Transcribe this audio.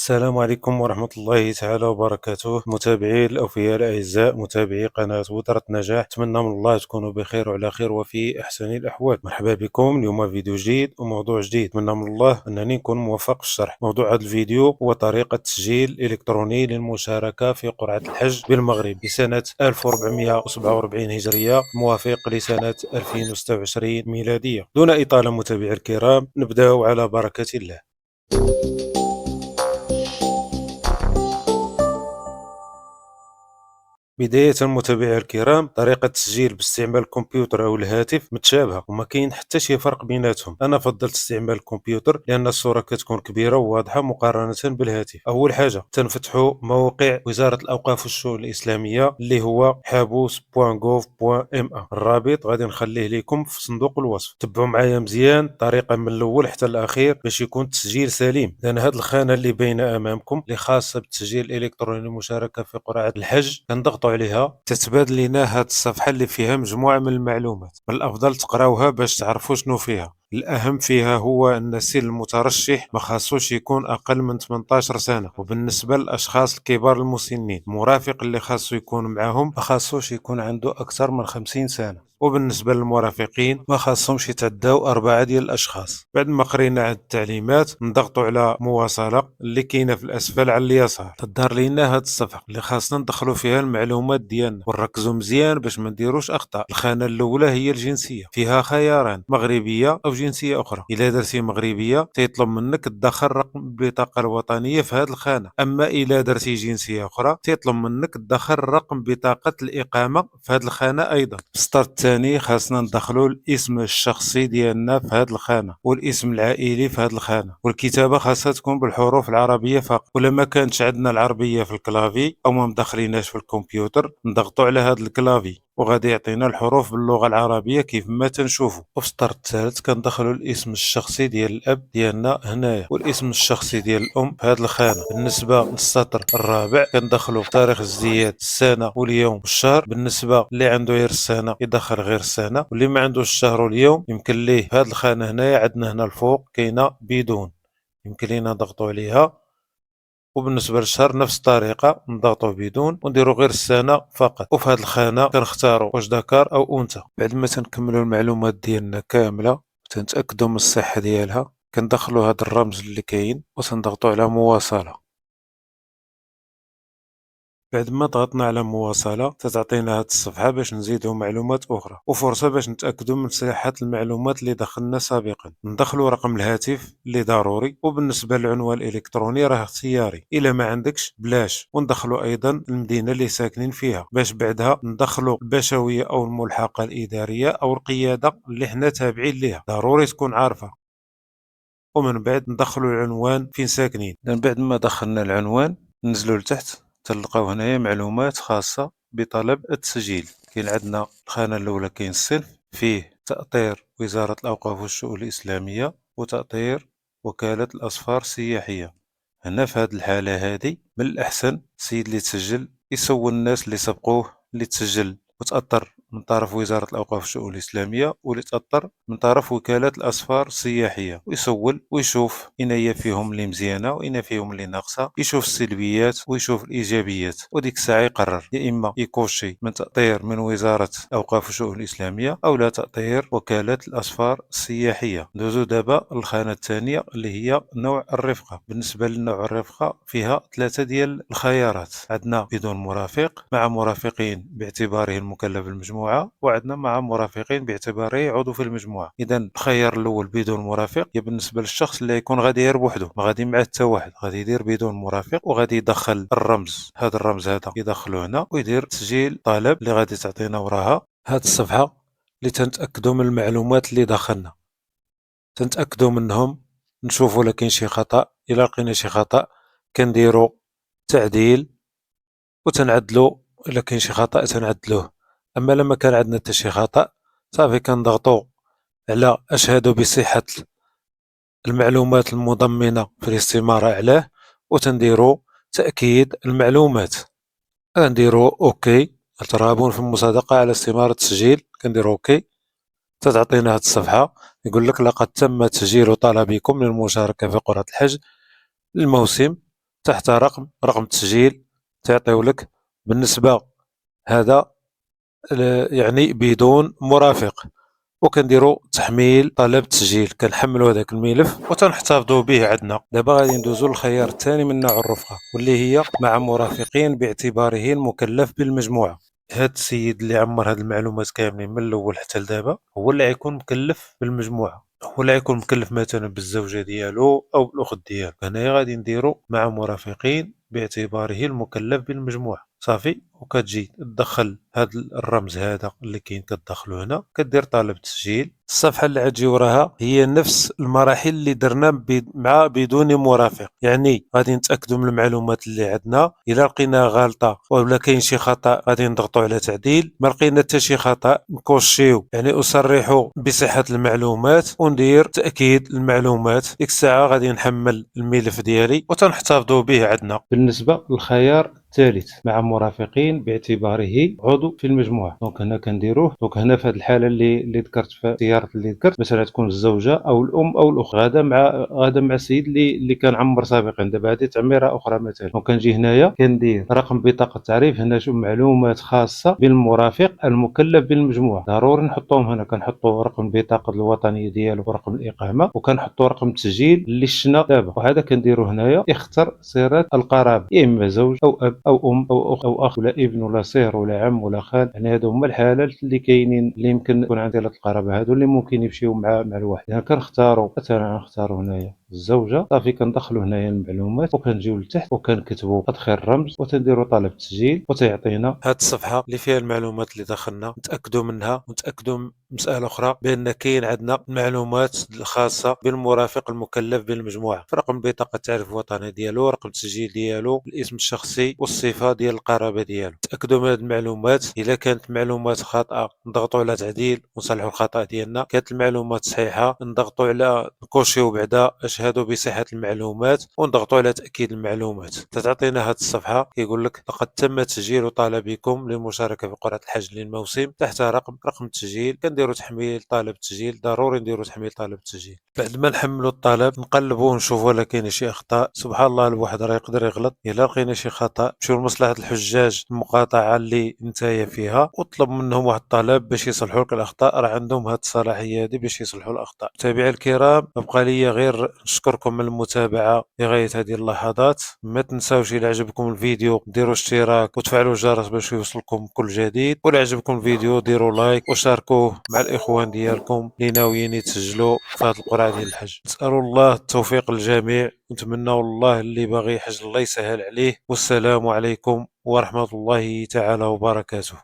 السلام عليكم ورحمة الله تعالى وبركاته، متابعي الأوفياء الأعزاء، متابعي قناة بودرة نجاح. أتمنى من الله تكونوا بخير وعلى خير وفي أحسن الأحوال. مرحبا بكم اليوم فيديو جديد وموضوع جديد. أتمنى من الله أنني نكون موفق في الشرح. موضوع هذا الفيديو هو طريقة تسجيل الإلكتروني للمشاركة في قرعة الحج بالمغرب لسنة 1447 هجرية، موافق لسنة 2026 ميلادية. دون إطالة متابعي الكرام، نبدأ على بركة الله. بداية متابعي الكرام، طريقة التسجيل باستعمال الكمبيوتر أو الهاتف متشابهة وما كاين حتى شي فرق بيناتهم. أنا فضلت استعمال الكمبيوتر لأن الصورة كتكون كبيرة وواضحة مقارنة بالهاتف. أول حاجة تنفتحوا موقع وزارة الأوقاف والشؤون الإسلامية اللي هو حابوس.gov.ma. الرابط غادي نخليه لكم في صندوق الوصف. تبعوا معايا مزيان الطريقة من الأول حتى الأخير باش يكون التسجيل سليم، لأن هذه الخانة اللي باينة أمامكم اللي خاصة بالتسجيل الإلكتروني للمشاركة في قرعة الحج كنضغطوا عليها تتبادل لنا هذه الصفحة اللي فيها مجموعة من المعلومات. من الأفضل تقراوها باش تعرفوا شنو فيها. الأهم فيها هو أن سن المترشح ما خاصوش يكون أقل من 18 سنة، وبالنسبة للأشخاص الكبار المسنين المرافق اللي خاصو يكون معاهم ما خاصوش يكون عنده أكثر من 50 سنة، وبالنسبة للمرافقين ما خاصهمش يتعداو 4 ديال الأشخاص. بعد ما قرينا عن التعليمات نضغطوا على مواصلة اللي كاينة في الأسفل على اليسار. تظهر لينا هاد الصفحة اللي خاصنا ندخلوا فيها المعلومات ديالنا ونركزوا مزيان باش ما نديروش أخطاء. الخانة الأولى هي الجنسية، فيها خياران: مغربية أو جنسية أخرى. إلا درتي مغربية تيطلب منك تدخل رقم البطاقة الوطنية في هذه الخانة، أما إلا درتي جنسية أخرى تيطلب منك تدخل رقم بطاقة الإقامة في هذه الخانة أيضا. في السطر الثاني خاصنا ندخلوا الاسم الشخصي ديالنا في هذه الخانة والاسم العائلي في هذه الخانة، والكتابة خاصها تكون بالحروف العربية فقط. ولما كانتش عندنا العربية في الكلافي أو ما مدخليناش في الكمبيوتر نضغطوا على هذا الكلافي وغادي يعطينا الحروف باللغة العربية كيف ما تنشوفوا. وفي السطر الثالث كندخلوا الاسم الشخصي ديال الأب ديالنا هنايا والاسم الشخصي ديال الأم في هذه الخانة. بالنسبة للسطر الرابع كندخلوا تاريخ الازدياد، السنة واليوم والشهر. بالنسبة اللي عنده غير السنة يدخل غير السنة، واللي ما عندوش الشهر واليوم يمكن ليه في هذه الخانة هنايا. عندنا هنا الفوق كاينة بدون، يمكن لينا نضغطوا عليها. وبالنسبة للشهر نفس الطريقة نضغطوا بدون ونديروا غير السنة فقط. وفي هذه الخانة كنختاروا واش ذكر أو أنثى. بعد ما تنكملوا المعلومات ديالنا كاملة وتنتأكدوا من الصحة ديالها كندخلوا هذا الرمز اللي كاين وتنضغطوا على مواصلة. بعد ما ضغطنا على مواصلة تتعطينا هذه الصفحة باش نزيدوا معلومات أخرى، وفرصة باش نتأكدوا من صحة المعلومات اللي دخلنا سابقا. ندخلوا رقم الهاتف اللي ضروري، وبالنسبة للعنوان الإلكتروني راه اختياري، إلا ما عندكش بلاش. وندخلوا أيضا المدينة اللي ساكنين فيها، باش بعدها ندخلوا البشوية أو الملحقة الإدارية أو القيادة اللي حنا تابعين ليها، ضروري تكون عارفة. ومن بعد ندخلوا العنوان فين ساكنين. من بعد ما دخلنا العنوان ننزلوا لتحت تلقاو هنايا معلومات خاصة بطلب التسجيل. كاين عندنا الخانة الأولى كاين الصنف، فيه تأطير وزارة الأوقاف والشؤون الإسلامية وتأطير وكالة الأسفار السياحية. هنا في هذه الحالة هذه من الأحسن السيد اللي تسجل يسول الناس اللي سبقوه اللي تسجل وتأطر من طرف وزارة الأوقاف والشؤون الإسلامية واللي تأطر من طرف وكالة الأسفار السياحية، ويسول ويشوف إن هي فيهم اللي مزيانة وإن فيهم اللي ناقصة، يشوف السلبيات ويشوف الإيجابيات، وديك الساعة يقرر يا إما يكوشي من تأطير من وزارة الأوقاف والشؤون الإسلامية أو لا تأطير وكالة الأسفار السياحية. ندوزو دابا الخانة الثانية اللي هي نوع الرفقة. بالنسبة لنوع الرفقة فيها 3 ديال الخيارات: عندنا بدون مرافق، مع مرافقين باعتباره المكلف بالمجموعة، وعندنا مع مرافقين باعتباره عضو في المجموعة. إذا الخيار الأول بدون مرافق هي بالنسبة للشخص اللي يكون غادي غير بوحده، ما غادي مع حتى واحد، غادي يدير بدون مرافق وغادي يدخل الرمز. هذا الرمز هذا يدخله هنا ويدير تسجيل طلب اللي غادي تعطينا وراها هذه الصفحة اللي تنتأكدوا من المعلومات اللي دخلنا، تنتأكدوا منهم، نشوفوا لكن شي خطأ. إلا لقينا شي خطأ كنديروا تعديل وتنعدلوا، إلا كاين شي خطأ تنعدلوه. أما لما كان عندنا حتى شي خطأ صافي كنضغطوا على أشهد بصحة المعلومات المضمنة في الاستمارة عليه وتنديروا تأكيد المعلومات. كنديروا أوكي، الترغبون في المصادقة على استمارة التسجيل، كنديروا أوكي. تتعطينا هذه الصفحة يقول لك لقد تم تسجيل طلبكم للمشاركة في قرعة الحج الموسم تحت رقم التسجيل تعطيولك بالنسبة هذا يعني بدون مرافق. وكنديروا تحميل طلب تسجيل، كنحملوا هذاك الملف وتنحتفظوا به عندنا. دابا غادي ندوزوا للخيار الثاني من نوع الرفقه، واللي هي مع مرافقين باعتباره المكلف بالمجموعه. هاد السيد اللي عمر هاد المعلومات كاملين من الاول حتى لدابا هو اللي غيكون مكلف بالمجموعه، هو اللي غيكون مكلف مثلا بالزوجه ديالو او بالاخت ديالو. هنايا غادي نديروا مع مرافقين باعتباره المكلف بالمجموعه صافي. وكتجي تدخل هذا الرمز هذا اللي كاين كتدخلو هنا، كدير طلب تسجيل. الصفحه اللي غتجي وراها هي نفس المراحل اللي درنا مع بدون مرافق، يعني غادي نتاكدوا من المعلومات اللي عندنا. الا لقينا غلطه ولا كاين شي خطا غادي نضغطوا على تعديل، ما لقينا حتى شي خطا نكوشيو يعني اصرح بصحه المعلومات وندير تاكيد المعلومات. ديك الساعه غادي نحمل الملف ديالي وتنحتفظوا به عندنا. بالنسبه للخيار الثالث مع مرافقين باعتباره عضو في المجموعه، دونك هنا كنديروه. دونك هنا في هذه الحاله اللي ذكرت في اختيار اللي ذكرت، مثلا تكون الزوجه او الام او الاخت، هذا مع السيد اللي كان عمر سابقا، دابا هذه تعميره اخرى مثلا. دونك كنجي هنايا كندير رقم بطاقه التعريف. هنا شوف معلومات خاصه بالمرافق المكلف بالمجموعه، ضروري نحطوهم هنا. كنحطوا رقم البطاقه الوطنيه ديالو ورقم الاقامه، وكنحطوا رقم التسجيل اللي شفنا دابا. وهذا كنديرو هنايا اختر صيغه القرابه، يا اما زوج او اب او ام او اخت او اخ ولا ابن ولا صهر ولا عم ولا خال. يعني هادو هما الحالات اللي كاينين اللي يمكن يكون عندي القرابه، هادو اللي ممكن يمشيو مع الواحد. يعني كنختاروا مثلا نختاروا هنايا الزوجه صافي. كندخلوا هنايا المعلومات وكنجيو لتحت وكنكتبوا ادخل الرمز وتنديروا طلب تسجيل وتيعطينا هاد الصفحه اللي فيها المعلومات اللي دخلنا. نتاكدوا منها ونتاكدوا مساله اخرى بان كاين عندنا المعلومات الخاصه بالمرافق المكلف بالمجموعه، في رقم بطاقه التعريف الوطني ديالو، رقم التسجيل ديالو، الاسم الشخصي والصفه ديال القرابه ديالو. تاكدوا من هاد المعلومات. الا كانت المعلومات خاطئه نضغطوا على تعديل ونصلحوا الخطا ديالنا. كانت المعلومات صحيحه نضغطوا على نكوشيو بعدا اشهد بصحه المعلومات ونضغطوا على تاكيد المعلومات. تعطينا هاد الصفحه كيقول لك لقد تم تسجيل طلبكم للمشاركه في قرعه الحج للموسم. تحت رقم التسجيل كنديروا تحميل طلب التسجيل، ضروري نديروا تحميل طلب التسجيل. بعد ما نحملوا الطلب نقلبوا ونشوفوا الا كاين شي اخطاء. سبحان الله الواحد راه يقدر يغلط. الا لقينا شي خطا نمشيو لمصلحه الحجاج المقاطعه اللي نتايا فيها وطلب منهم واحد الطلب باش يصلحوا لك الاخطاء. راه عندهم هاد الصلاحيه هذه باش يصلحوا الاخطاء. متابعي الكرام، بقى لي غير نشكركم من المتابعه لغايه هذه اللحظات. ما تنساوش الى عجبكم الفيديو ديروا اشتراك وتفعلوا الجرس باش يوصلكم كل جديد. ولا عجبكم الفيديو ديروا لايك وشاركوه مع الاخوان ديالكم اللي ناويين يتسجلوا في هذه القرعه ديال الحج. نسال الله التوفيق للجميع ونتمنى والله اللي باغي يحج الله يسهل عليه. والسلام عليكم ورحمه الله تعالى وبركاته.